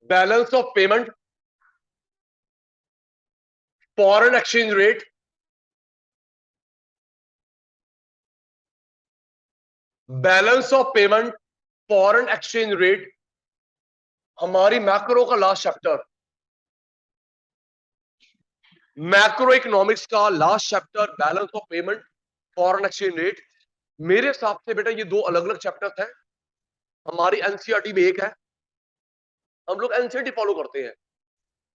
Balance of payment, foreign exchange rate, balance of payment, foreign exchange rate, हमारी macro का last chapter, macro economics का last chapter, balance of payment, foreign exchange rate. मेरे हिसाब से बेटा ये दो अलग अलग चैप्टर्स हैं, हमारी एनसीईआरटी में एक है। हम लोग एनसीईआरटी फॉलो करते हैं,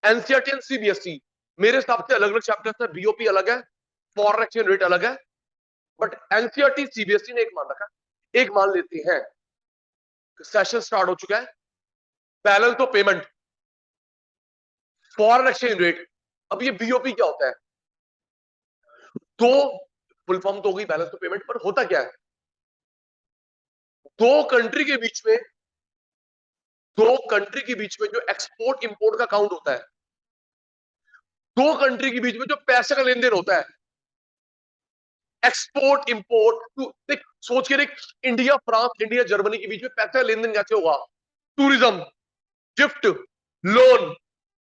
एनसीईआरटी एंड सीबीएसई मेरे हिसाब से अलग अलग चैप्टर्स है। बीओपी अलग है, फॉरेन एक्सचेंज रेट अलग है, बट एनसीईआरटी सीबीएसई ने एक मान रखा, एक मान लेते हैं। सेशन स्टार्ट हो चुका है। Balance of payment, foreign exchange rate. अब ये बीओपी क्या होता है? तो फुल फॉर्म तो होगी बैलेंस ऑफ पेमेंट, पर होता क्या है? दो कंट्री के बीच में, दो कंट्री के बीच में जो एक्सपोर्ट इंपोर्ट का काउंट होता है, दो कंट्री के बीच में जो पैसे का लेन देन होता है, एक्सपोर्ट इंपोर्ट। तू देख, सोच के देख, इंडिया फ्रांस, इंडिया जर्मनी के बीच में पैसे का लेन देन कैसे होगा? Tourism, gift, loan,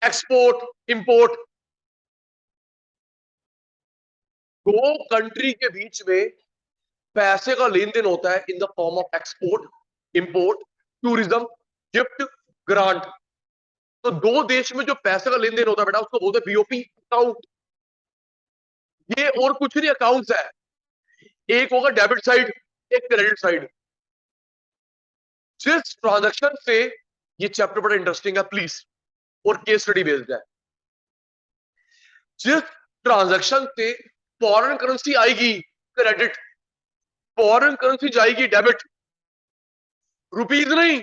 export import. दो कंट्री के बीच में पैसे का लेन देन होता है in the form of export, import, tourism, gift, grant. तो दो देश में जो पैसे का लेन देन होता है बेटा, उसको बोलते हैं बीओपी, अकाउंट। ये और कुछ नहीं, अकाउंट्स है। एक होगा डेबिट साइड, एक क्रेडिट साइड। जिस ट्रांजैक्शन से, ये चैप्टर बड़ा इंटरेस्टिंग है प्लीज, और केस स्टडी बेस्ड है। जिस ट्रांजैक्शन से फॉरेन करेंसी आएगी क्रेडिट, फॉरेन करेंसी जाएगी डेबिट, रुपीज नहीं,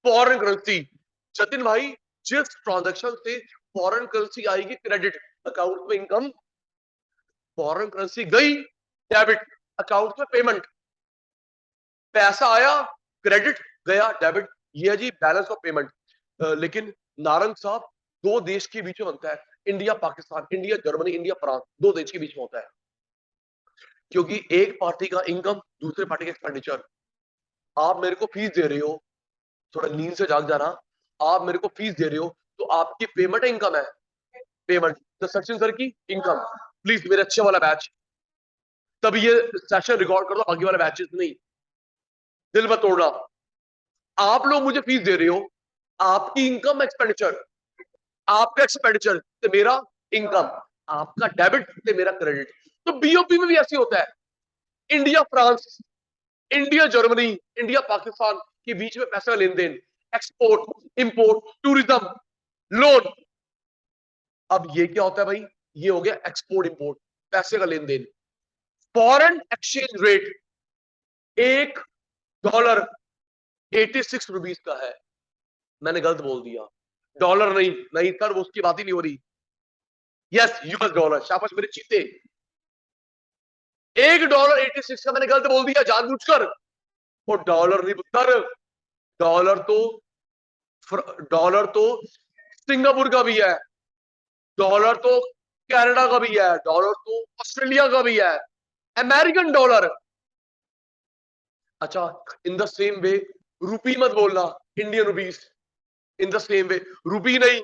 फॉरेन करेंसी। जतिन भाई, जिस ट्रांजैक्शन से फॉरेन करेंसी आएगी क्रेडिट, अकाउंट में इनकम, फॉरेन करेंसी गई डेबिट, अकाउंट में पेमेंट। पैसा आया क्रेडिट, गया डेबिट। ये है जी बैलेंस ऑफ पेमेंट। लेकिन नारंग साहब, दो देश के बीच में बनता है, India Pakistan, India Germany, India France, दो देश के बीच में होता है। क्योंकि एक पार्टी का इनकम, दूसरे पार्टी का एक्सपेंडिचर। आप मेरे को फीस दे रहे हो, थोड़ा नींद से जाग जाना, आप मेरे को फीस दे रहे हो, तो आपकी पेमेंट है, इनकम है? पेमेंट। तो सचिन सर की इनकम। प्लीज मेरे अच्छे वाला बैच, तब ये सेशन रिकॉर्ड कर दो, बाकी वाला बैचेस नहीं, दिल मत तोड़ना। आप लोग मुझे फीस दे रहे हो, आपकी इनकम एक्सपेंडिचर, आपका एक्सपेंडिचर से मेरा इनकम, आपका डेबिट से मेरा क्रेडिट। तो बीओपी में भी ऐसे होता है, India France, India Germany, India Pakistan के बीच में पैसा लेन देन, एक्सपोर्ट इंपोर्ट, टूरिज्म, लोन। अब ये क्या होता है भाई? ये हो गया एक्सपोर्ट इंपोर्ट, पैसे का लेन देन। फॉरेन एक्सचेंज रेट, एक डॉलर 86 रुपीज का है। मैंने गलत बोल दिया, डॉलर नहीं, नहीं सर, वो उसकी बात ही नहीं हो रही। यस, यूएस डॉलर, शाबाश मेरे चीते। एक डॉलर 86 का मैंने गलत बोल दिया जानबूझकर। वो डॉलर नहीं पुत्र, डॉलर तो, डॉलर तो सिंगापुर का भी है, डॉलर तो कनाडा का भी है, डॉलर तो ऑस्ट्रेलिया का भी है, अमेरिकन डॉलर। अच्छा, इन द सेम वे रुपी मत बोलना, Indian rupees. In the same way, rupee नहीं,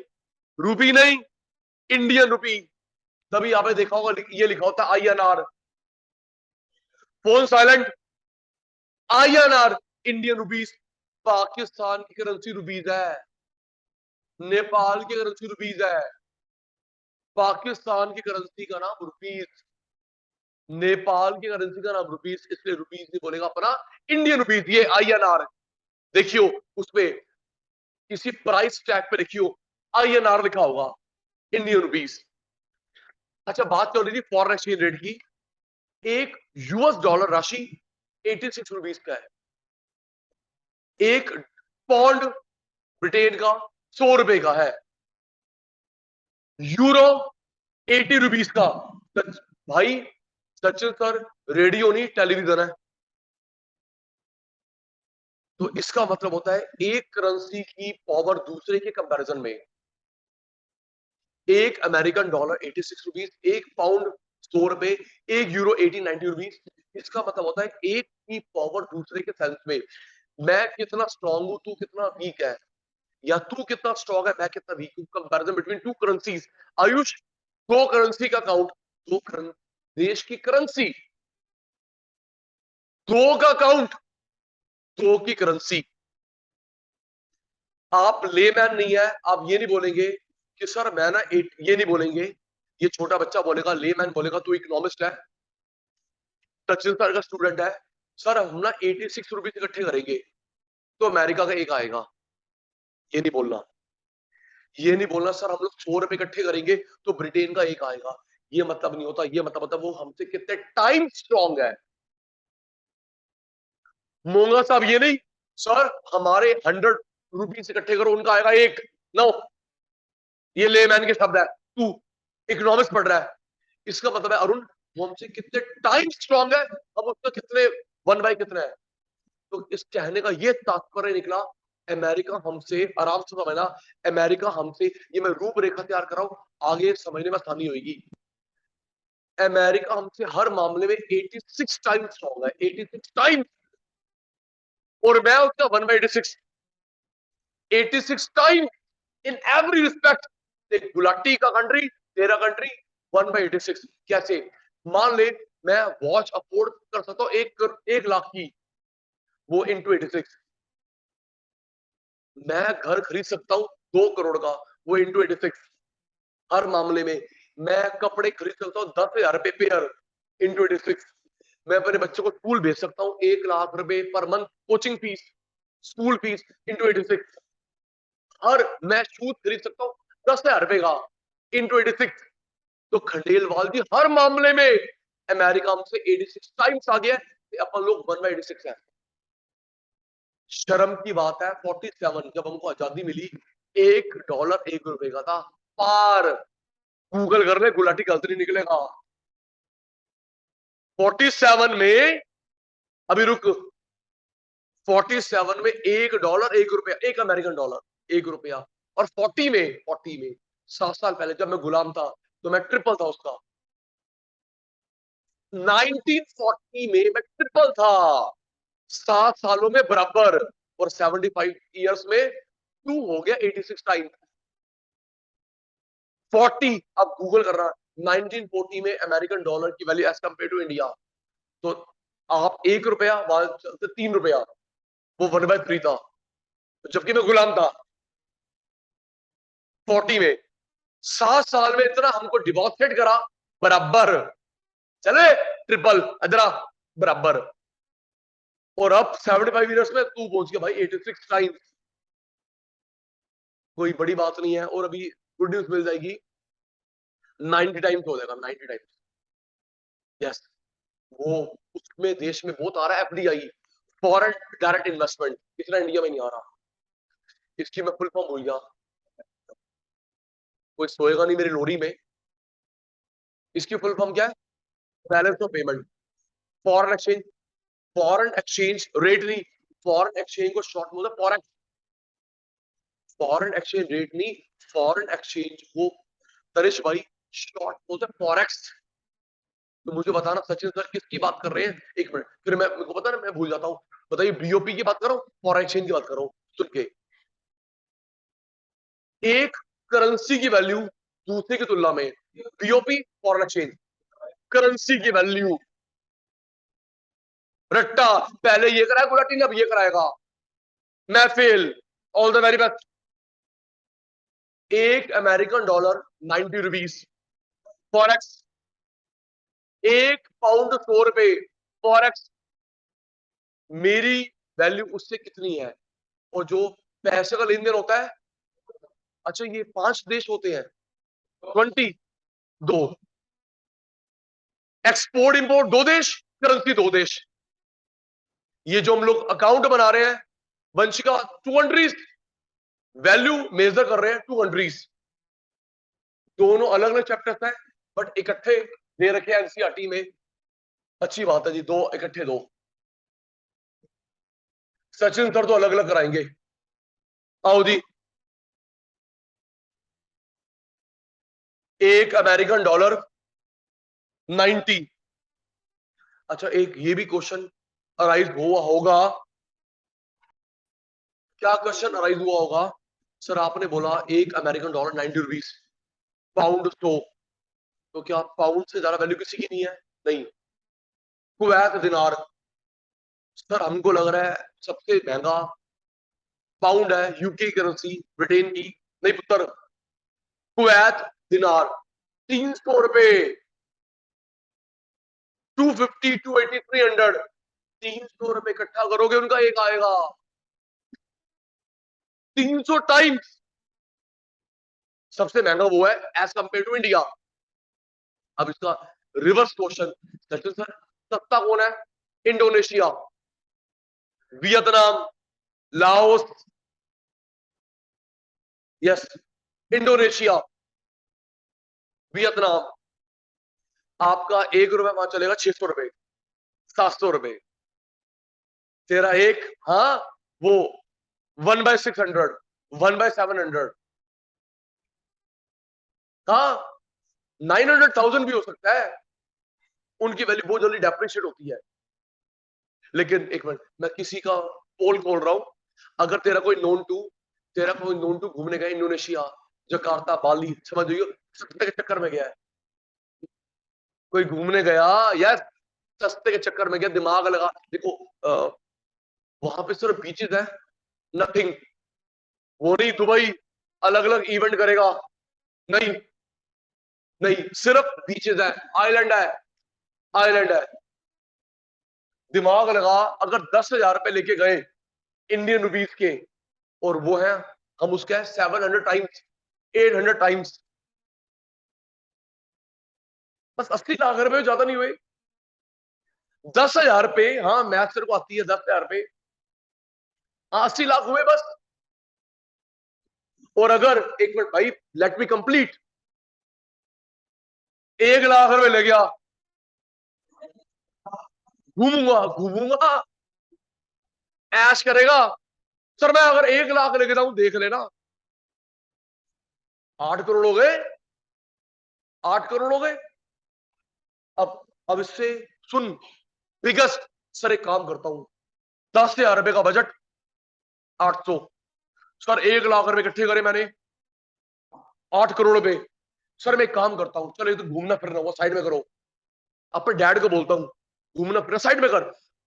रुपी नहीं, इंडियन रुपी। तभी आपने देखा होगा ये लिखा होता है INR. Phone silent. INR, Indian rupees. Pakistan की करेंसी रुपीस है, नेपाल की करेंसी रुपीस है, पाकिस्तान की करेंसी का नाम रुपीस, नेपाल की करेंसी का नाम रुपीस, इसलिए रुपीस नहीं बोलेगा अपना, इंडियन रुपीस। ये आईएनआर देखियो, उसपे किसी प्राइस टैग पे देखियो आईएनआर लिखा होगा, इंडियन रुपीस। अच्छा, बात चल रही थी फॉरेन एक्सचेंज रेट की। एक यूएस डॉलर राशि 86 रुपीस का है, एक पौंड ब्रिटेन का 100 रुपए का है, यूरो 80 रुपीस का। भाई सचिन सर, रेडियो नहीं टेलीविजन है। तो इसका मतलब होता है एक करेंसी की पावर दूसरे के कंपैरिजन में, एक अमेरिकन डॉलर 86 रुपीस, एक पाउंड 100 रुपए, एक यूरो 80-90 रुपीस। इसका मतलब होता है एक की पावर दूसरे के सेंस में। मैं कितना स्ट्रांग हूं, तू कितना वीक है। या तू कितना स्ट्रॉन्ग है मैं कितना वीक हूं, comparison between two currencies. Ayush, दो करेंसी का काउंट, देश की करेंसी, दो का काउंट, दो की करेंसी। आप लेमैन नहीं है, आप ये नहीं बोलेंगे कि सर मैं ना ये नहीं बोलेंगे, ये छोटा बच्चा बोलेगा, लेमैन बोलेगा तू इकोनॉमिस्ट है, सचिन सर का स्टूडेंट है, सर हम ना 86 रुपीज इकट्ठे करेंगे तो अमेरिका का एक आएगा। ये नहीं बोलना, ये नहीं बोलना सर हम लोग 100 रुपए इकट्ठे करेंगे तो ब्रिटेन का एक आएगा। ये मतलब नहीं होता, ये मतलब वो हमसे कितने टाइम स्ट्रॉन्ग है। मोंगा साहब ये नहीं, सर हमारे 100 रुपीज इकट्ठे करो उनका आएगा एक। नो, ये लेमैन के शब्द है, तू इकोनॉमिक्स पढ़ रहा है, इसका मतलब है अरुण वो हमसे कितने टाइम स्ट्रॉन्ग है, अब उसका कितने 1/, कितने है। तो इस कहने का ये तात्पर्य निकला, अमेरिका हमसे, आराम से समझना, अमेरिका हमसे, ये मैं रूपरेखा तैयार कर रहा हूं, आगे समझने में आसानी होगी। अमेरिका हमसे हर मामले में 86 टाइम्स स्ट्रॉन्ग है, 86 टाइम्स, और मैं उसका 1/86, 86 times in every respect. Gulati का कंट्री, तेरा कंट्री 1/86। कैसे? मान ले मैं वॉच अफोर्ड कर सकता हूं 1 लाख की, वो इंटू 86। मैं घर खरीद सकता हूं 2 करोड़ का, वो इंटू 86। हर मामले में मैं कपड़े खरीद सकता हूं 10,000 रुपए पेयर, इंटू 86। मैं अपने बच्चों को स्कूल भेज सकता हूं 1 लाख रुपए per month coaching fees, school fees, into 86। और मैं शूज खरीद सकता हूं 10,000 रुपए का, इंटू 86। तो खंडेलवाल जी हर मामले में अमेरिका हमसे 86 टाइम्स आ गया है, अपन लोग 1/86 है। शर्म की बात है, 47 जब हमको आजादी मिली, $1 1 रुपए का था, पार। गूगल कर ले, गुलाटी गलत नहीं निकलेगा। 47 में, अभी रुक, 47 में $1 1 रुपया, एक अमेरिकन डॉलर 1 रुपया। और 40 में 7 साल पहले जब मैं गुलाम था तो मैं ट्रिपल था उसका। 1940 में मैं ट्रिपल था, 7 सालों में बराबर, और 75 ईयर्स में टू हो गया 86 टाइम। 40, अब गूगल कर रहा, 1940 में अमेरिकन डॉलर की value as compare to India, तो आप 1 रुपया, वहां चलते 3 रुपया, वो 1/3 था, जबकि मैं गुलाम था 40 में। 7 साल में इतना हमको डिमॉन्स्ट्रेट करा, बराबर चले, ट्रिपल अदरा बराबर। और अब 75 ईयर्स में तू पहुंच गया भाई 86 टाइम्स, कोई बड़ी बात नहीं है। और अभी गुड न्यूज मिल जाएगी, 90 टाइम्स हो जाएगा, 90 टाइम्स। यस, वो उसमें देश में बहुत आ रहा है एफडीआई, फॉरेन डायरेक्ट इन्वेस्टमेंट, इतना इंडिया में नहीं आ रहा। इसकी मैं फुल फॉर्म भूल गया, कोई सोएगा नहीं मेरी लोरी में। इसकी फुल फॉर्म क्या है? Balance of payment, foreign exchange, foreign exchange rate नहीं, फॉरेन एक्सचेंज को शॉर्ट में होता है फॉरेक्स, फॉरेन एक्सचेंज रेट नहीं, फॉरेन एक्सचेंज को तरिश भाई शॉर्ट होता है फॉरेक्स। तो मुझे बताना सचिन सर किसकी बात कर रहे हैं, 1 मिनट, फिर मैं, मेरे को पता ना मैं भूल जाता हूँ। बताइए, बीओपी की बात कर रहा हूँ, फॉरेन एक्सचेंज की बात कर रहा हूँ, सुन के। एक करेंसी की वैल्यू दूसरे की तुलना में, बीओपी फॉरेन एक्सचेंज, करेंसी की वैल्यू, रट्टा, पहले ये कराया गुलाटी ने, अब ये कराएगा, मैं fail, all the very best. एक American dollar 90 rupees forex, 1 pound 100 रुपए फॉरेक्स। मेरी वैल्यू उससे कितनी है, और जो पैसे का लेन देन होता है, अच्छा ये 5 देश होते हैं, 20, 2, एक्सपोर्ट इंपोर्ट 2 देश, करेंसी 2 देश। ये जो हम लोग अकाउंट बना रहे हैं वंशिका, 2 कंट्रीज, वैल्यू मेजर कर रहे हैं 2 कंट्रीज, दोनों अलग अलग चैप्टर्स हैं, बट इकट्ठे दे रखे हैं एनसीईआरटी में। अच्छी बात है जी, दो इकट्ठे दो, सचिन सर तो अलग अलग कराएंगे। आओ जी, एक अमेरिकन डॉलर 90। अच्छा, एक ये भी क्वेश्चन अराइज हुआ होगा, क्या क्वेश्चन अराइज हुआ होगा, सर आपने बोला एक अमेरिकन डॉलर 90 रुपीज, पाउंड 100, तो क्या पाउंड से ज्यादा वैल्यू किसी की नहीं है? नहीं। कुवैत दिनार, सर हमको लग रहा है सबसे महंगा पाउंड है, यूके की करेंसी, ब्रिटेन की। नहीं पुत्र, कुवैत दिनार 300 रुपए, 250, 280, 300, 300 रुपए इकट्ठा करोगे उनका एक आएगा 300 टाइम्स। सबसे महंगा वो है एज कंपेयर टू इंडिया। अब इसका रिवर्स क्वेश्चन, सचिन सर सस्ता कौन है? Indonesia, Vietnam, Laos, yes, Indonesia, Vietnam. आपका 1 रुपए वहां चलेगा 600 रुपए, 700 रुपए। तेरा एक, हाँ, वो 1/600, 1/700, हाँ, 900,000 भी हो सकता है। उनकी वैल्यू बहुत जल्दी डेप्रिशिएट होती है। लेकिन एक मिनट, मैं किसी का पोल खोल रहा हूं, अगर तेरा कोई नोन टू घूमने गया इंडोनेशिया, जकार्ता, बाली, समझ रही हो, सस्ते के चक्कर में गया है, कोई घूमने गया यार, सस्ते के चक्कर में गया, दिमाग लगा, देखो वहां पे सिर्फ बीचेस है, नथिंग। वो नहीं दुबई अलग अलग इवेंट करेगा, नहीं, नहीं, सिर्फ बीचेस है, आइलैंड है, आइलैंड है। दिमाग लगा, अगर 10,000 रुपए लेके गए इंडियन रुपीज के, और वो है, हम उसका 700 टाइम्स, 800 टाइम्स, बस 80 लाख रुपए, ज्यादा नहीं हुए। 10,000 रुपए, हाँ मैथ तेरे को आती है, 10,000 रुपए, हाँ 80 लाख हुए बस। और अगर, एक मिनट भाई, लेट मी कंप्लीट, 1 लाख रुपए ले गया, घूमूंगा घूमूंगा, ऐश करेगा। सर मैं अगर 1 लाख लेके जाऊं, देख लेना, 8 करोड़ हो गए, 8 करोड़ हो गए। अब इससे सुन, बिगेस्ट, सर एक काम करता हूं, 10,000 रुपए का बजट, 800, सर 1 लाख रुपए इकट्ठे करे मैंने, 8 करोड़ रुपए। सर मैं एक काम करता हूं, चलो ये तो घूमना फिरना वो साइड में करो, अपने डैड को बोलता हूं, घूमना फिरना साइड में कर,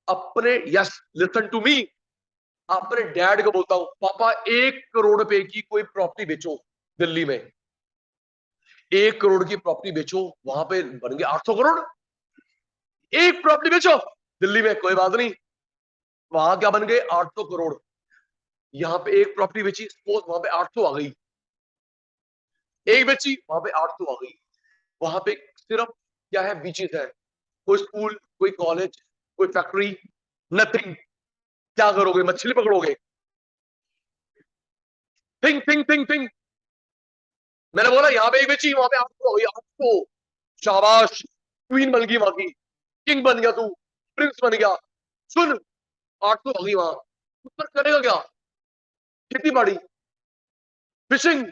अपने, यस लिसन टू मी, अपने डैड को बोलता हूं, पापा 1 करोड़ रुपए की कोई प्रॉपर्टी बेचो दिल्ली में, 1 करोड़ की प्रॉपर्टी बेचो, वहां पे बन गए 800 करोड़। एक प्रॉपर्टी बेचो दिल्ली में, कोई बात नहीं, वहां क्या बन गए 800 करोड़। यहाँ पे एक प्रॉपर्टी बेची, सपोज वहां पे 800 आ गई, एक बेची वहां पे 800 आ गई। वहां पे सिर्फ क्या है, बीचेस है, कोई स्कूल, कोई कॉलेज, कोई फैक्ट्री, नथिंग। क्या करोगे? मछली पकड़ोगे? Think think think think. मैंने बोला यहाँ पे एक बेची, वहां पे 800 हो गई, 800। शाबाश, क्वीन बन गई वहां की, किंग बन गया तू, प्रिंस बन गया। सुन, 800 हो गई वहां, उस पर करेगा क्या? खेती बाड़ी, फिशिंग,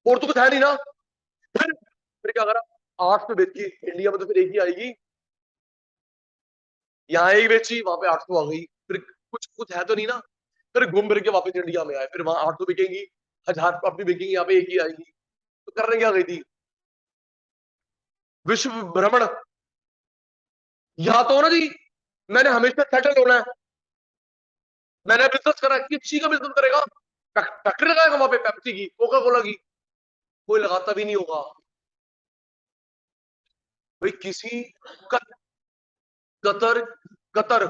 और तो कुछ है नहीं ना। फिर क्या करा, 800 बेच के इंडिया में तो फिर एक ही आएगी, यहाँ एक बेची वहां पे 800 आ गई, फिर कुछ कुछ है तो नहीं ना। फिर घूम फिर के वापस इंडिया में आए, फिर वहां 800 बिकेंगी, 1000 प्रॉपर्टी बिकेंगी, यहाँ पे एक ही आएगी। तो करने क्या गई थी? विश्व भ्रमण। यहाँ तो ना जी, मैंने हमेशा सेटल होना है, मैंने बिजनेस करा, किस चीज का बिजनेस करेगा? फैक्ट्री लगाएगा वहां पे, पेप्सी की, कोका कोला की? कोई लगाता भी नहीं होगा भाई। किसी कत, कतर, कतर,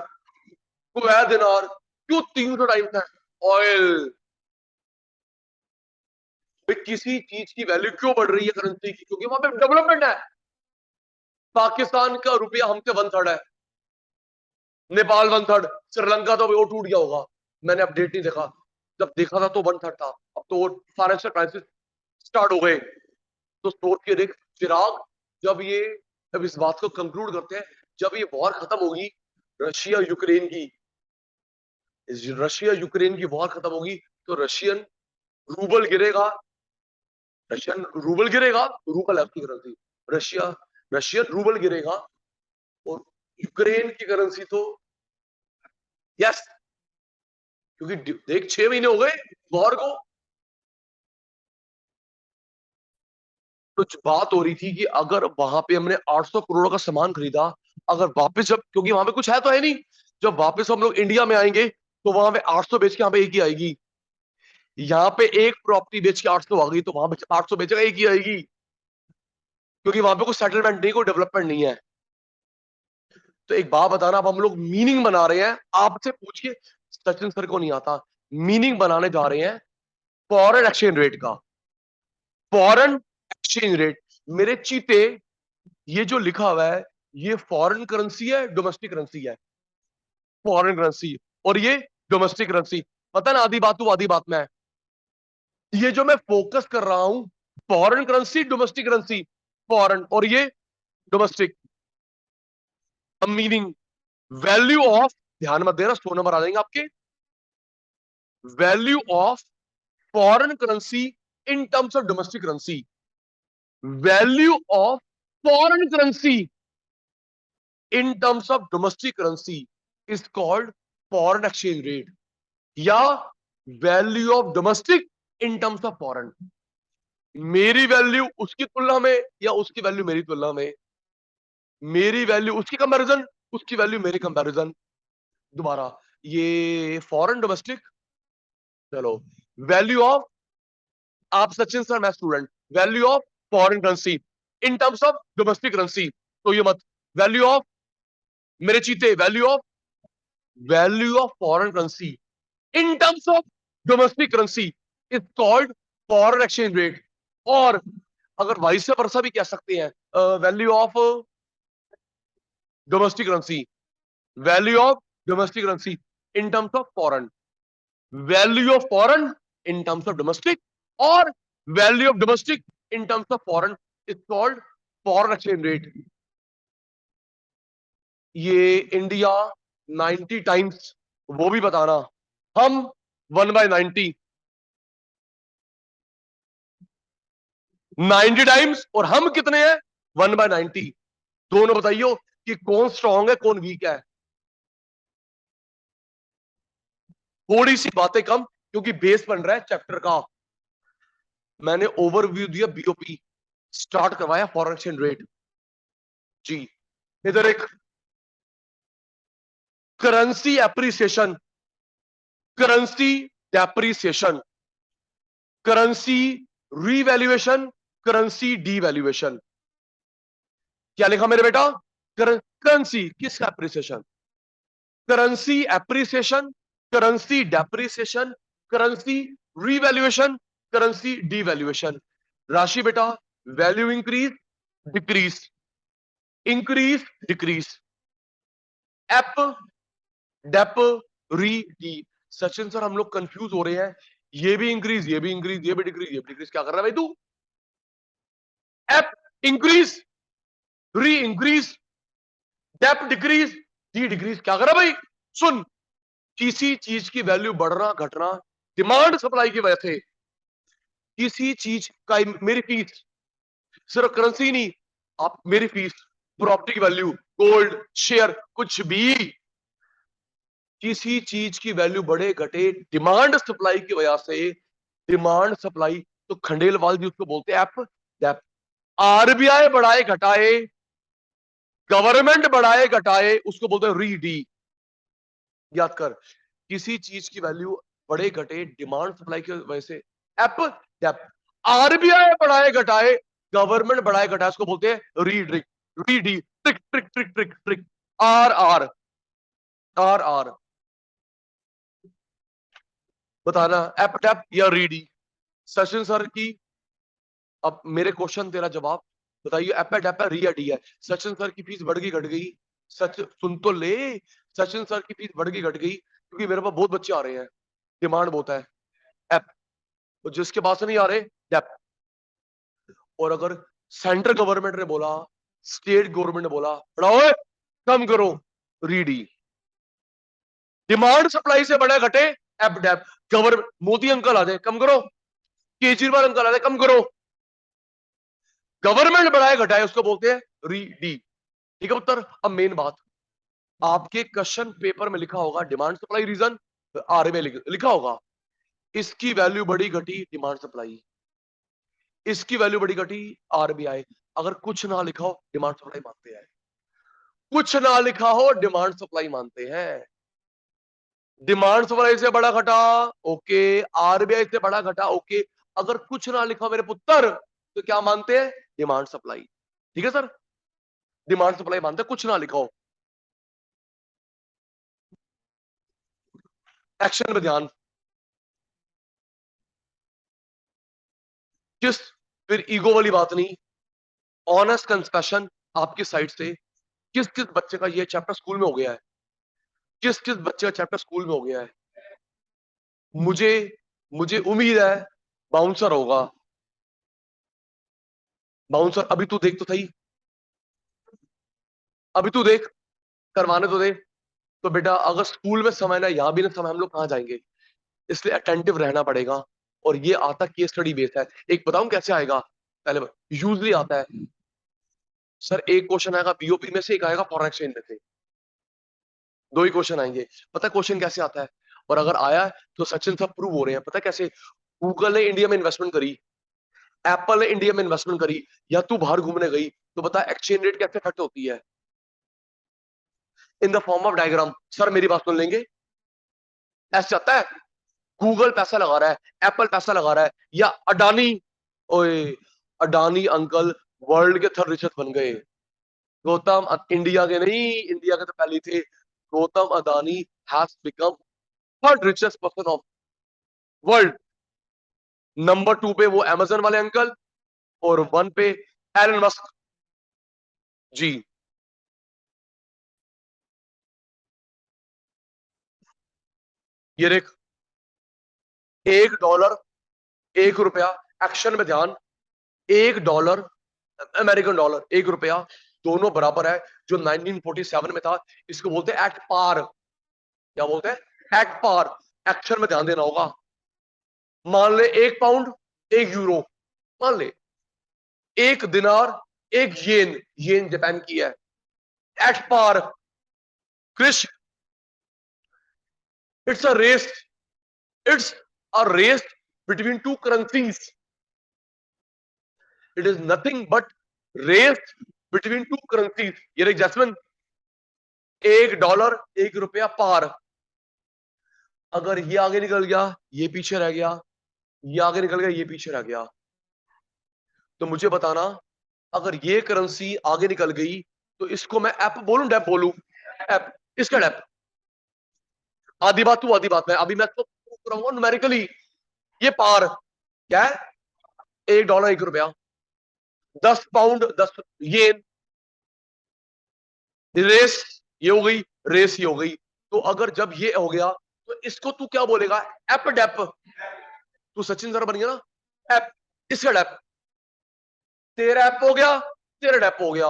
कुवैत दिनार क्यों 300 टाइम्स है? ऑयल भाई, किसी चीज की वैल्यू क्यों बढ़ रही है करेंसी की? क्योंकि वहां पे डेवलपमेंट है। पाकिस्तान का रुपया हमसे 1/3 है, नेपाल 1/3, श्रीलंका तो वो टूट गया होगा, मैंने अपडेट नहीं देखा, जब देखा था तो 1/3 था। अब तो फाइनेंशियल क्राइसिस स्टार्ट हो गए। तो सोच के देख चिराग, जब ये, जब इस बात को कंक्लूड करते हैं, जब ये वॉर खत्म होगी, रशिया यूक्रेन की, रशिया यूक्रेन की वॉर खत्म होगी, तो रशियन रूबल गिरेगा, रशियन रूबल गिरेगा, रूबल है उसकी करेंसी, रशिया, रशियन रूबल गिरेगा, और यूक्रेन की करेंसी तो, यस, क्योंकि देख 6 महीने हो गए वॉर को, तो बात हो रही थी कि अगर वहां पे हमने 800 करोड़ का सामान खरीदा, अगर वापस जब, क्योंकि वहां पे कुछ है तो है नहीं, जब वापस हम लोग इंडिया में आएंगे तो वहां पे 800 बेच के यहाँ पे एक ही आएगी। यहाँ पे एक प्रॉपर्टी बेच के 800 आ गई तो वहां पे 800 बेचेगा एक ही आएगी, क्योंकि वहां पे कोई सेटलमेंट नहीं, कोई डेवलपमेंट नहीं है। तो एक बात बताना, अब हम लोग मीनिंग बना रहे हैं, आपसे पूछिए, सचिन सर को नहीं आता, मीनिंग बनाने जा रहे हैं फॉरेन एक्सचेंज रेट का। फॉरेन एक्सचेंज रेट, मेरे चीते, ये जो लिखा हुआ है ये फॉरेन करेंसी है, डोमेस्टिक करेंसी है? फॉरेन करेंसी, और ये डोमेस्टिक करेंसी। पता ना, आधी बात तू आधी बात में। ये जो मैं फोकस कर रहा हूं, foreign currency, domestic currency, foreign और ये डोमेस्टिक। मीनिंग, वैल्यू ऑफ, ध्यान मत देना, 100 नंबर आ जाएंगे आपके। Value of foreign currency in terms of domestic currency, value of foreign currency in terms of domestic currency is called foreign exchange rate, या value of domestic in terms of foreign. मेरी value उसकी तुलना में, या उसकी value मेरी तुलना में, मेरी वैल्यू उसकी कंपैरिजन, उसकी वैल्यू मेरी कंपैरिजन। दोबारा, ये फॉरेन डोमेस्टिक, चलो, वैल्यू ऑफ, आप सचिन सर मैं student, value of foreign currency in terms of domestic currency, तो ये मत, वैल्यू ऑफ, मेरे चीते, value of foreign currency in terms of domestic currency is called foreign exchange rate. और अगर वाइस वर्सा भी कह सकते हैं, value of domestic currency, value of domestic currency in terms of foreign, value of foreign in terms of domestic, और value of domestic in terms of foreign is called foreign exchange rate. ये India 90 times, वो भी बताना, हम 1/90, 90 times, और हम कितने हैं? 1/90। दोनों बताइयो कि कौन स्ट्रांग है कौन वीक है। थोड़ी सी बातें कम, क्योंकि बेस बन रहा है चैप्टर का। मैंने ओवरव्यू दिया, बीओपी स्टार्ट करवाया, फॉरेन एक्सचेंज रेट जी। इधर एक currency appreciation, currency depreciation, currency revaluation, currency devaluation. क्या लिखा मेरे बेटा? करेंसी किसका appreciation? Currency appreciation, currency depreciation, currency revaluation, currency devaluation. Rashi बेटा, value increase decrease, increase decrease, ap dep re de. Sachin sir हम लोग कंफ्यूज हो रहे हैं, ये भी इंक्रीज, ये भी इंक्रीज, ये भी डिक्रीज, ये भी डिक्रीज, क्या कर रहा है भाई तू? Ap increase, re increase, dep decrease, de decrease, क्या कर रहा है भाई? सुन, किसी चीज की वैल्यू बढ़ना घटना डिमांड सप्लाई की वजह से, किसी चीज का, मेरी फीस, सिर्फ करेंसी नहीं, आप मेरी फीस, प्रॉपर्टी की वैल्यू, गोल्ड, शेयर, कुछ भी, किसी चीज की वैल्यू बढ़े घटे डिमांड सप्लाई की वजह से, डिमांड सप्लाई, तो खंडेलवाल जी उसको बोलते हैं एप डेप। आरबीआई बढ़ाए घटाए, गवर्नमेंट बढ़ाए घटाए, उसको बोलते हैं री डी। याद कर, किसी चीज की वैल्यू बढ़े घटे डिमांड सप्लाई की वजह से, एप डेप। आरबीआई बढ़ाए घटाए, गवर्नमेंट बढ़ाए घटाए, उसको बोलते हैं रीड, रीडी, trick trick trick trick trick, R R, R R. बताना, एप डेप या रीडी? सचिन सर की, अब मेरे क्वेश्चन तेरा जवाब, बताइए, एप है डेप है, री या डी है? सचिन सर की फीस बढ़ गई घट गई? सच सुन तो ले, सचिन सर की फीस बढ़ गई घट गई क्योंकि मेरे पास बहुत बच्चे आ रहे हैं, डिमांड बहुत है, एप। तो जिसके पास नहीं आ रहे, डेप। और अगर सेंट्रल गवर्नमेंट ने बोला, स्टेट गवर्नमेंट ने बोला बढ़ाओ, कम करो, रीडी। डिमांड सप्लाई से बढ़े घटे, एप डेप। गवर्नमेंट, मोदी अंकल आ जाए कम करो, केजरीवाल अंकल आ जाए कम करो, गवर्नमेंट बढ़ाए घटाए, उसको बोलते हैं री डी। ठीक है उत्तर? अब मेन बात, आपके क्वेश्चन पेपर में लिखा होगा डिमांड सप्लाई रीजन, आरबीआई लिखा होगा। इसकी वैल्यू बढ़ी घटी डिमांड सप्लाई, इसकी वैल्यू बढ़ी घटी आरबीआई। अगर कुछ ना लिखा हो डिमांड सप्लाई मानते हैं, कुछ ना लिखा हो डिमांड सप्लाई मानते हैं। डिमांड सप्लाई से बड़ा घटा ओके, आरबीआई से बड़ा घटा ओके, अगर कुछ ना लिखा मेरे पुत्र तो क्या मानते हैं? Demand supply. ठीक है सर, डिमांड सप्लाई मानते हैं, कुछ ना लिखा हो। एक्शन में ध्यान, किस, फिर ईगो वाली बात नहीं, ऑनेस्ट कंसेशन आपकी साइड से। किस किस बच्चे का ये चैप्टर स्कूल में हो गया है, किस किस बच्चे का चैप्टर स्कूल में हो गया है? मुझे मुझे उम्मीद है बाउंसर होगा। बाउंसर अभी तू देख तो सही, अभी तू देख, करवाने तो दे। तो बेटा अगर स्कूल में समय ना, यहां भी ना समय, हम लोग कहां जाएंगे? इसलिए अटेंटिव रहना पड़ेगा। और ये आता केस स्टडी बेस्ड है। एक बताऊं कैसे आएगा? पहले यूजली आता है सर, एक क्वेश्चन आएगा बीओपी में से, एक आएगा फॉरेन एक्सचेंज में से, दो ही क्वेश्चन आएंगे। पता क्वेश्चन कैसे आता है? और अगर आया है तो सचिन सब प्रूव हो रहे हैं। पता कैसे? गूगल ने इंडिया में इन्वेस्टमेंट करी, एप्पल ने इंडिया में इन्वेस्टमेंट करी, या तू बाहर घूमने गई, तो बता एक्सचेंज रेट कैसे इफेक्ट होती है? In the form of diagram. Sir मेरी बात सुन लेंगे, ऐसे आता है गूगल पैसा लगा रहा है, एप्पल पैसा लगा रहा है, या अडानी, ओए अडानी अंकल वर्ल्ड के थर्ड रिचेस्ट बन गए। गौतम इंडिया के नहीं, इंडिया के तो पहले ही थे। Gautam Adani has become third richest person of world. Number 2 पे वो अमेजन वाले अंकल, और 1 पे एलन मस्क जी। ये देख, $1, ₹1, एक्शन में ध्यान, $1, अमेरिकन डॉलर, ₹1, दोनों बराबर है। जो 1947 में था, इसको बोलते हैं एट पार। क्या बोलते हैं? At par. एक्शन में ध्यान देना होगा। मान ले 1 पाउंड, €1, मान ले 1 दिनार, 1 येन, येन जापान की है, at par. Krish, it's a race, it's a race between two currencies, it is nothing but race between two currencies. ये देख जैस्मिन, $1, ₹1 पार। अगर ये आगे निकल गया, ये पीछे रह गया, ये आगे निकल गया, ये पीछे रह गया, तो मुझे बताना, अगर ये करेंसी आगे निकल गई तो इसको मैं ऐप बोलूं, डेप बोलूं? ऐप, इसका डेप। आधी बात तू, आधी बात मैं, अभी मैं तो कराऊंगा न्यूमेरिकली। ये पार क्या है? $1, ₹1, 10 पाउंड, 10 येन, रेस ये हो गई, रेस ये हो गई। तो अगर जब ये हो गया तो इसको तू क्या बोलेगा? Ap dep. तू सचिन जरा बन गया ना, एप, इसका डेप। तेरा ऐप हो गया, तेरा डेप हो गया।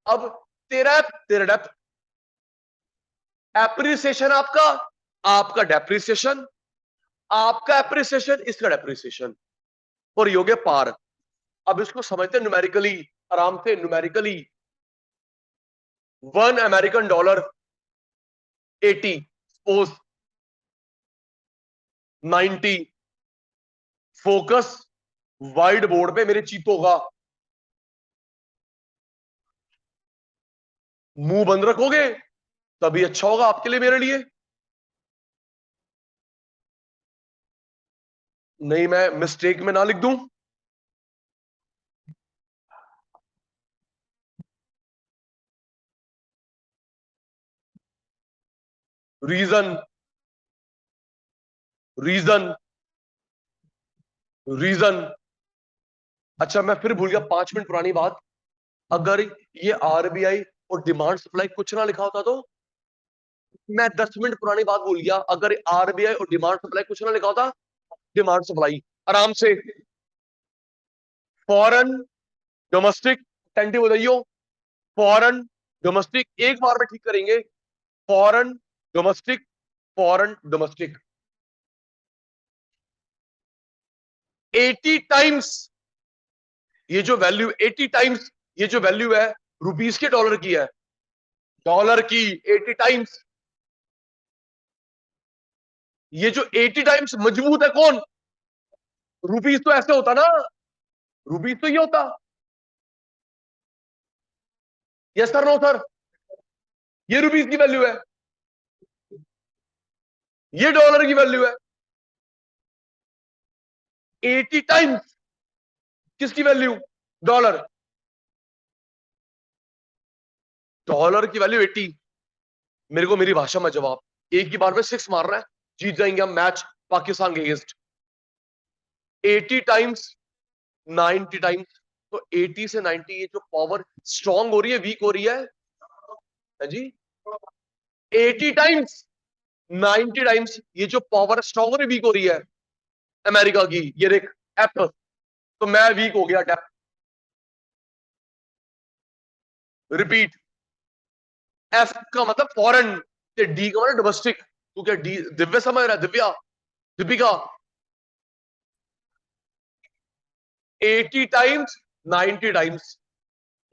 अब तेरा ऐप, तेरा डेप, एप्रिसिएशन आपका, आपका डेप्रिसिएशन, आपका एप्रिसिएशन, इसका डेप्रिसिएशन, और ये हो गया पार। अब इसको समझते हैं न्यूमेरिकली, आराम से numerically. $1 80, suppose 90। Focus white board पे मेरे चीतों का, मुंह बंद रखोगे तभी अच्छा होगा आपके लिए, मेरे लिए नहीं। मैं मिस्टेक में ना लिख दूं। Reason, reason, reason. अच्छा मैं फिर भूल गया 5 मिनट पुरानी बात। अगर ये आरबीआई और डिमांड सप्लाई कुछ ना लिखा होता तो, मैं 10 मिनट पुरानी बात भूल गया। अगर आरबीआई और डिमांड सप्लाई कुछ ना लिखा होता, डिमांड सप्लाई आराम से, फॉरेन डोमेस्टिक, टेंटिव हो जाइयो, फॉरेन डोमेस्टिक, एक बार में ठीक करेंगे। Foreign domestic, foreign domestic, 80 times. ये जो वैल्यू 80 टाइम्स, ये जो वैल्यू है रुपीस के डॉलर की है, डॉलर की 80 टाइम्स। ये जो 80 टाइम्स मजबूत है कौन? रुपीज तो ऐसे होता ना, रुपीज तो ये होता। Yes sir, no sir? ये रुपीज की वैल्यू है, ये डॉलर की वैल्यू है। 80 टाइम्स किसकी वैल्यू? डॉलर। डॉलर की वैल्यू 80। मेरे को मेरी भाषा में जवाब, एक ही बार में 6 मार रहा है, जीत जाएंगे हम मैच पाकिस्तान के अगेंस्ट। 80 टाइम्स, 90 टाइम्स, तो 80 से 90 ये जो पावर स्ट्रांग हो रही है वीक हो रही है जी? 80 टाइम्स, 90 टाइम्स ये जो पावर स्ट्रांग हो रही वीक हो रही है अमेरिका की, ये देख एफ, तो मैं वीक हो गया डेप। रिपीट, एफ का मतलब फॉरेन, डी का मतलब डोमेस्टिक। तू क्या डी दिव्य समझ रहा है? Divya, Deepika. 80 times, 90 times,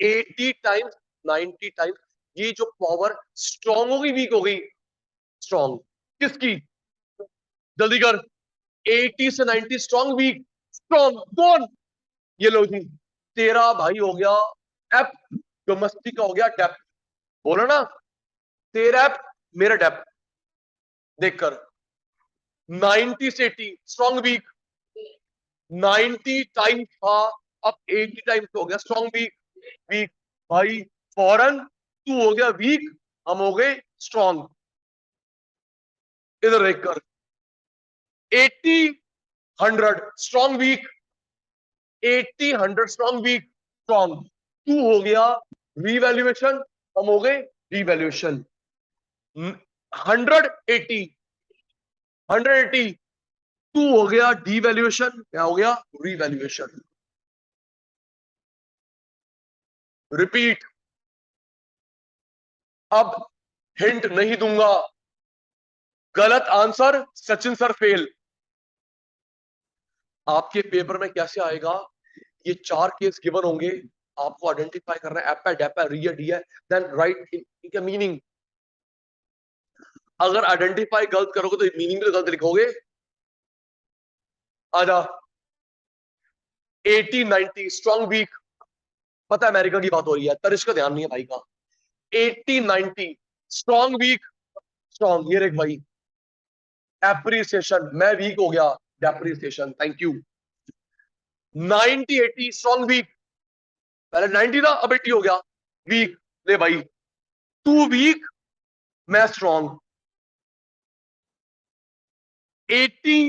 80 times, 90 times ये जो पावर स्ट्रांग हो गई वीक हो गई? स्ट्रांग किसकी? जल्दी कर। 80 से 90 स्ट्रांग वीक, स्ट्रांग कौन? ये लो जी, तेरा भाई हो गया एफ, डोमेस्टिक का हो गया डेप। बोलो ना, तेरा एफ मेरा डेप। देखकर 90 से 80 स्ट्रांग वीक, 90 टाइम्स था, अब 80 टाइम्स हो गया स्ट्रांग वीक। वीक भाई, फॉरन तू हो गया वीक, हम हो गए स्ट्रांग। इधर देखकर 80 100 strong weak, 80 100 strong weak strong. तू हो गया रीवैल्यूएशन, हम हो गए रिवैल्यूएशन। 180, 180 टू हो गया डीवैल्यूएशन, क्या हो गया? रीवैल्यूएशन। रिपीट, अब हिंट नहीं दूंगा, गलत आंसर सचिन सर फेल। आपके पेपर में कैसे आएगा? ये 4 केस गिवन होंगे, आपको आइडेंटिफाई करना है, एप है, डेप है, री है, डी है, देन राइट इनका मीनिंग। अगर आइडेंटिफाई गलत करोगे तो मीनिंग भी गलत लिखोगे। आजा, 80 90 स्ट्रॉन्ग वीक, पता है अमेरिका की बात हो रही है, तरिश का ध्यान नहीं है भाई का। 80 90 स्ट्रॉन्ग वीक स्ट्रॉन्ग, ये एक भाई एप्रिसिएशन, मैं वीक हो गया, depreciation, thank you. 90 80 strong week, पहले 90 था अब 80 हो गया वीक, ले भाई तू वीक मैं strong. 80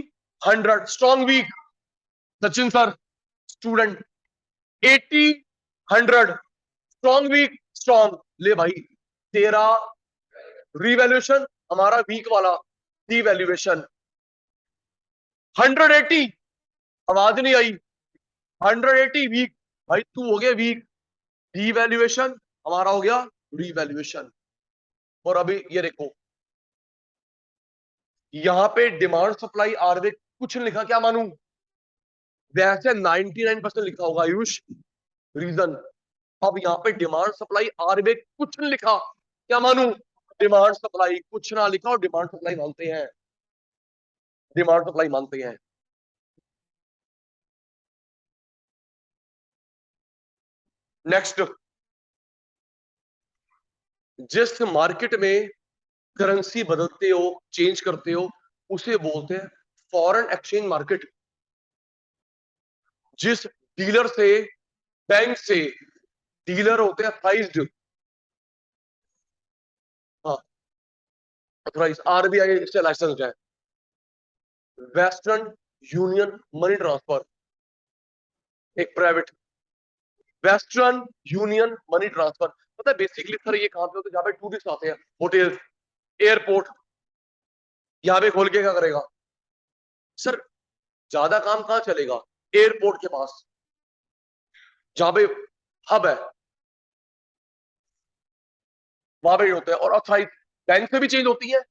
100 strong week, Sachin sir student. 80 100 strong week strong, ले भाई तेरा रिवैल्यूएशन, हमारा वीक वाला डिवैल्यूएशन। 180, आवाज नहीं आई, 180 वीक, भाई तू हो गया वीक, डिवैल्यूएशन हमारा हो गया रिवैल्यूएशन। और अभी ये देखो, यहां पे डिमांड सप्लाई आरवे कुछ नहीं लिखा, क्या मानू? वैसे 99% लिखा होगा आयुष, रीजन। अब यहाँ पे डिमांड सप्लाई आरवे कुछ नहीं लिखा, क्या मानू? डिमांड सप्लाई कुछ ना लिखा और डिमांड सप्लाई मानते हैं, डिमांड सप्लाई मानते हैं। नेक्स्ट, जिस मार्केट में करेंसी बदलते हो, चेंज करते हो, उसे बोलते हैं फॉरेन एक्सचेंज मार्केट। जिस डीलर से, बैंक से, डीलर होते हैं अथराइज्ड, हाँ अथराइज, आरबीआई से लाइसेंस है। वेस्टर्न यूनियन मनी ट्रांसफर, एक private, western union money transfer. पता है बेसिकली सर ये कहां पे होते हैं? जहां पे टूरिस्ट आते हैं, होटल, एयरपोर्ट, यहाँ पे खोल के क्या करेगा सर? ज्यादा काम कहां चलेगा? एयरपोर्ट के पास, जहां पे हब है, वहां पे होते हैं। और अथराइज बैंक से भी चेंज होती है,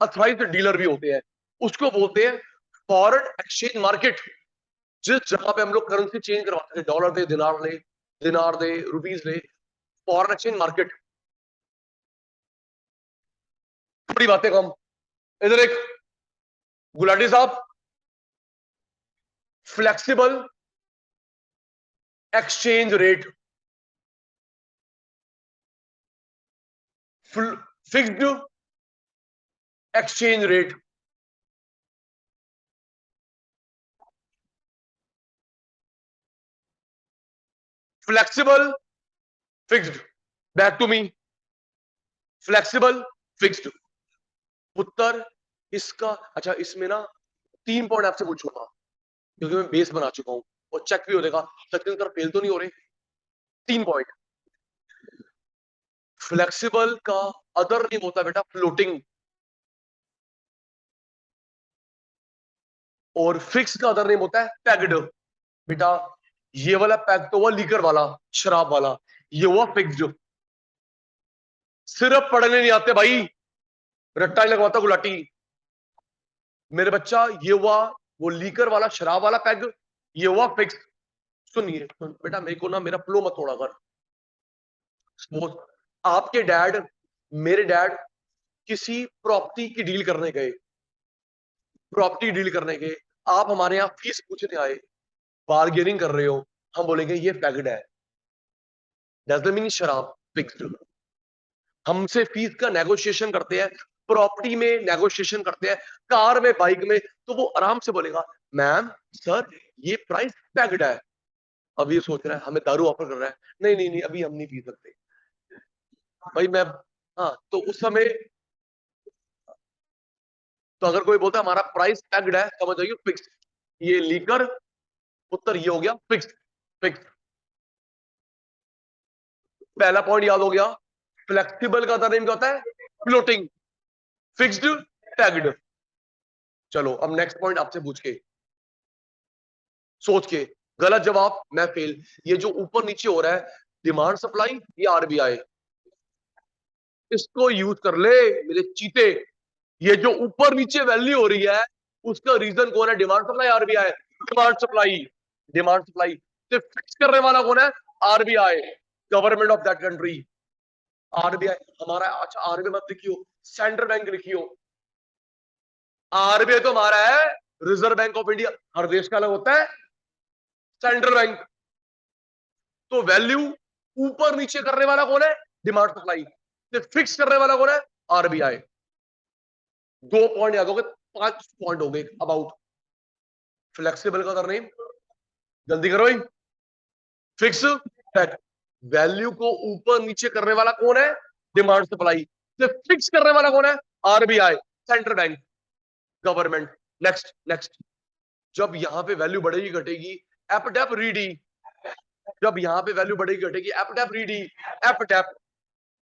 अथराइज डीलर भी होते हैं, उसको बोलते हैं फॉरेन एक्सचेंज मार्केट। जिस जगह पे हम लोग करेंसी चेंज करवाते हैं, डॉलर दे, दिनार ले, दिनार दे, रुपीज ले, फॉरेन एक्सचेंज मार्केट। थोड़ी बातें कम, इधर एक गुलाटी साहब, flexible exchange rate, fixed exchange rate, flexible fixed, back to me, flexible fixed. उत्तर इसका, अच्छा इसमें ना 3 पॉइंट आपसे पूछूंगा क्योंकि मैं बेस बना चुका हूं और चेक भी हो जाएगा सचिन सर फेल तो नहीं हो रहे। 3 पॉइंट। फ्लेक्सिबल का अदर नेम होता है बेटा फ्लोटिंग, और फिक्स का अदर नेम होता है पैक्ड। बेटा ये वाला पैक तो हुआ लीकर वाला, शराब वाला, ये हुआ फिक्स्ड। सिर्फ पढ़ने नहीं आते भाई, रट्टा ही लगवाता गुलाटी मेरे बच्चा। ये हुआ वो लीकर वाला शराब वाला पैग, ये हुआ फिक्स। सुनिए बेटा, मेरे को ना मेरा फ्लो मत तोड़ा कर। सपोज आपके डैड, मेरे डैड किसी प्रॉपर्टी की डील करने गए, प्रॉपर्टी डील करने गए, आप हमारे यहाँ फीस पूछने आए, बार्गेनिंग कर रहे हो, हम बोलेंगे ये पैक्ड है, डजंट मीन शराब फिक्स्ड। हमसे फीस का नेगोशिएशन करते हैं, प्रॉपर्टी में नेगोशिएशन करते हैं, कार में, बाइक में, तो वो आराम से बोलेगा मैम सर ये प्राइस पैक्ड है। अब ये सोच रहा है हमें दारू ऑफर कर रहा है, नहीं नहीं नहीं अभी हम नहीं पी सकते भाई मैं। हाँ तो उस समय, तो अगर कोई बोलता है हमारा प्राइस पैक्ड है, समझ जाइए फिक्स। ये लीकर, उत्तर ये हो गया फिक्स। फिक्स, पहला पॉइंट याद हो गया। फ्लेक्सिबल का नेम क्या होता है? फ्लोटिंग। Fixed, packed. चलो अब नेक्स्ट पॉइंट आपसे पूछ के, सोच के, गलत जवाब मैं फेल। ये जो ऊपर नीचे हो रहा है, डिमांड सप्लाई या आरबीआई, इसको यूज कर ले मेरे चीते। ये जो ऊपर नीचे वैल्यू हो रही है, उसका रीजन कौन है? Demand supply, RBI. Demand supply, demand supply. तो फिक्स करने वाला कौन है? RBI, government of that country. RBI हमारा, अच्छा आरबीआई मत लिखियो, सेंट्रल बैंक लिखियो। आरबीआई तो हमारा है रिजर्व बैंक ऑफ इंडिया, हर देश का अलग होता है सेंट्रल बैंक। तो वैल्यू ऊपर नीचे करने वाला कौन है? Demand supply. तो फिक्स करने वाला कौन है? आरबीआई। 2 पॉइंट याद हो गए, 5 पॉइंट हो गए अबाउट। फ्लेक्सिबल का नेम जल्दी करो भाई। Fix, pack. वैल्यू को ऊपर नीचे करने वाला कौन है? Demand supply. तो फिक्स करने वाला कौन है? RBI, central bank, government. Next next. जब यहां पे वैल्यू बढ़ेगी घटेगी, एप डेप रीडी। जब यहां पे वैल्यू बढ़ेगी घटेगी, एप डेप रीडी। Ap dep,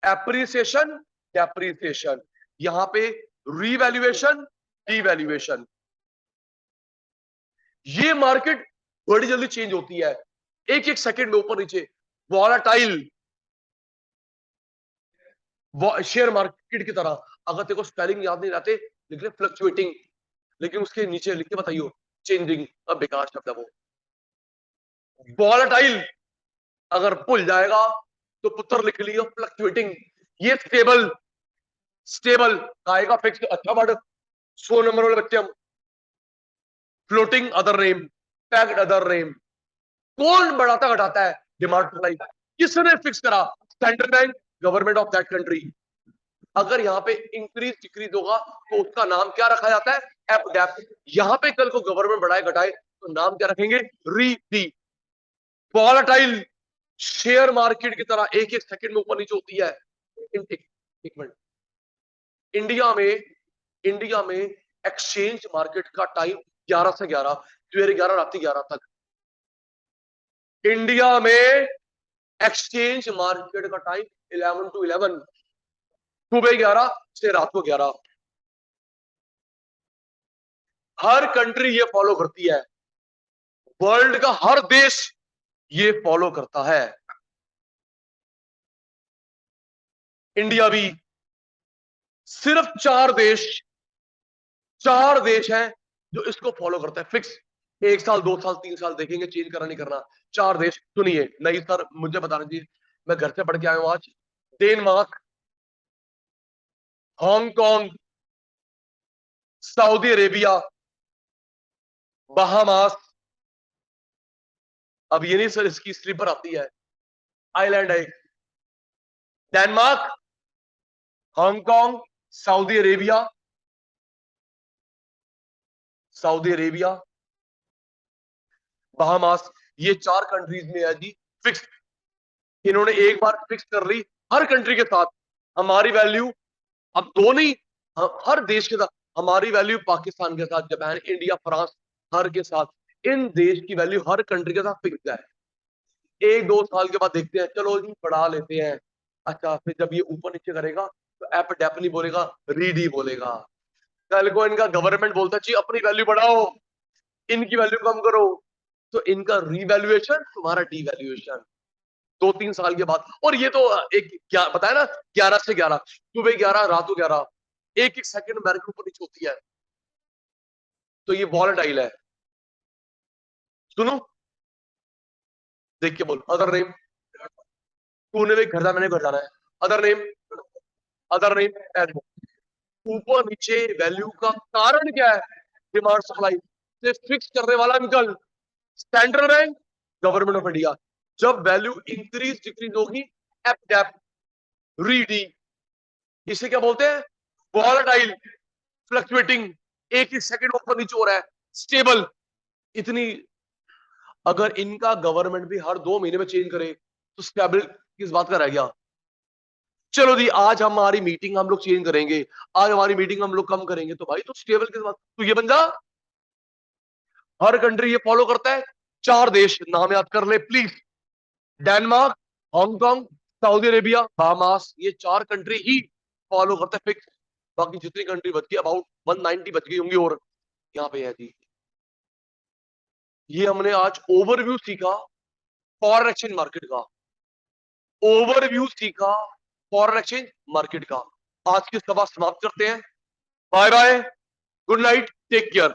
appreciation, depreciation. यहां पे रीवैल्यूएशन, डीवैल्यूएशन। ये मार्केट बड़ी जल्दी चेंज होती है, एक एक सेकंड में ऊपर नीचे। वॉलाटाइल, शेयर मार्केट की तरह। अगर तेरे को स्पेलिंग याद नहीं रहते, लिख ले फ्लक्चुएटिंग, लेकिन उसके नीचे लिख के बताइयो चेंजिंग। अब बेकार शब्द है वो। वॉलाटाइल अगर भूल जाएगा तो पुत्र लिख लियो फ्लक्चुएटिंग। ये स्टेबल, स्टेबल आएगा फिक्स। अच्छा वर्ड, 100 नंबर वाले बच्चे हम। Floating other name, packed other name. कौन बढ़ाता घटाता है? Demand supply. किसने फिक्स करा? Central bank, government of that country. अगर यहाँ पे इंक्रीज डिक्रीज होगा तो उसका नाम क्या रखा जाता है? एफ डैप। यहाँ पे कल को गवर्नमेंट बढ़ाए घटाए तो नाम क्या रखेंगे? री डी। वॉलेटाइल, शेयर मार्केट की तरह एक एक सेकंड में ऊपर नीचे होती है। एक मिनट, इंडिया में एक्सचेंज मार्केट का टाइम 11 से 11, सवेरे 11 रात 11 तक। इंडिया में एक्सचेंज मार्केट का टाइम 11 to 11, सुबह 11 से रात को 11। हर कंट्री ये फॉलो करती है, वर्ल्ड का हर देश ये फॉलो करता है, इंडिया भी। सिर्फ 4 देश हैं जो इसको फॉलो करते हैं फिक्स। 1 साल 2 साल 3 साल देखेंगे, चेंज करना नहीं करना। 4 देश सुनिए, नहीं सर मुझे बताना चाहिए, मैं घर से पढ़ के आया हूं आज। Denmark, Hong Kong, Saudi Arabia, Bahamas, अब ये नहीं सर इसकी स्लीपर आती है, आइलैंड है, Denmark, Hong Kong, Saudi Arabia, Saudi Arabia, Bahamas, ये 4 कंट्रीज में है जी फिक्स। इन्होंने एक बार फिक्स कर ली हर कंट्री के साथ, हमारी वैल्यू अब दो नहीं, हर देश के साथ हमारी वैल्यू, पाकिस्तान के साथ, जापान, इंडिया, फ्रांस, हर के साथ इन देश की वैल्यू हर कंट्री के साथ फिक्स है। 1-2 साल के बाद देखते हैं, चलो जी बढ़ा लेते हैं। अच्छा फिर जब ये ऊपर नीचे करेगा तो एप डेप नहीं बोलेगा, रीडी बोलेगा। कल को इनका गवर्नमेंट बोलता है जी अपनी वैल्यू बढ़ाओ, इनकी वैल्यू कम करो, तो इनका रीवैल्यूएशन, तुम्हारा डीवैल्यूएशन 2-3 साल के बाद। और ये तो एक क्या बताया ना, 11 से 11, सुबह 11 रात 11, एक एक सेकंड अमेरिका ऊपर नीचे होती है, तो ये वॉलेटाइल है। सुनो, देख के बोल, अदर नेम, तूने भी घर जा, मैंने घर जाना है, अदर नेम, अदर नेम, ऊपर नीचे वैल्यू का कारण क्या है, डिमांड सप्लाई से फिक्स करने वाला uncle, central bank, government of India. जब वैल्यू इंक्रीज डिक्रीज होगी, एफ डेप, रीडी, इसे क्या बोलते हैं, वॉलेटाइल, फ्लक्चुएटिंग, एक ही सेकंड ऊपर नीचे हो रहा है, स्टेबल, इतनी। अगर इनका गवर्नमेंट भी हर 2 महीने में चेंज करे तो स्टेबल किस बात का रह गया। चलो जी आज हमारी मीटिंग हम लोग चेंज करेंगे, आज हमारी मीटिंग हम लोग कम करेंगे, तो भाई तो स्टेबल किस बात, तो ये बन जा। हर कंट्री ये फॉलो करता है। 4 देश नाम याद कर ले please, Denmark, Hong Kong, Saudi Arabia, Bahamas, ये 4 कंट्री ही फॉलो करते हैं फिक्स। बाकी जितनी कंट्री बच गई, अबाउट 190 बच गई होंगी, और यहाँ पे है जी। ये हमने आज ओवरव्यू सीखा फॉरेन एक्सचेंज मार्केट का, ओवरव्यू सीखा फॉरेन एक्सचेंज मार्केट का। आज की सभा समाप्त करते हैं। Bye bye, good night, take care.